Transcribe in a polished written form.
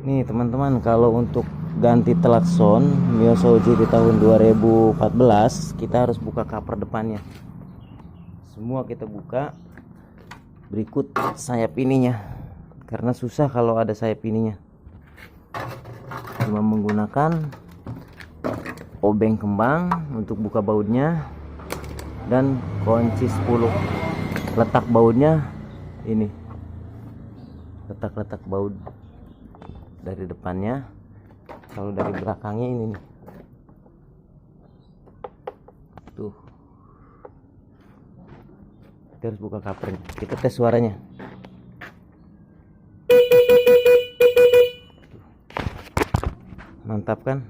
Nih teman-teman, kalau untuk ganti klakson Mio Souji di tahun 2014 kita harus buka cover depannya. Semua kita buka, berikut sayap ininya, karena susah kalau ada sayap ininya. Cuma menggunakan obeng kembang untuk buka bautnya dan kunci 10. Letak bautnya ini, letak baut dari depannya. Kalau dari belakangnya ini nih, tuh kita harus buka cover. Kita tes suaranya. Mantap kan?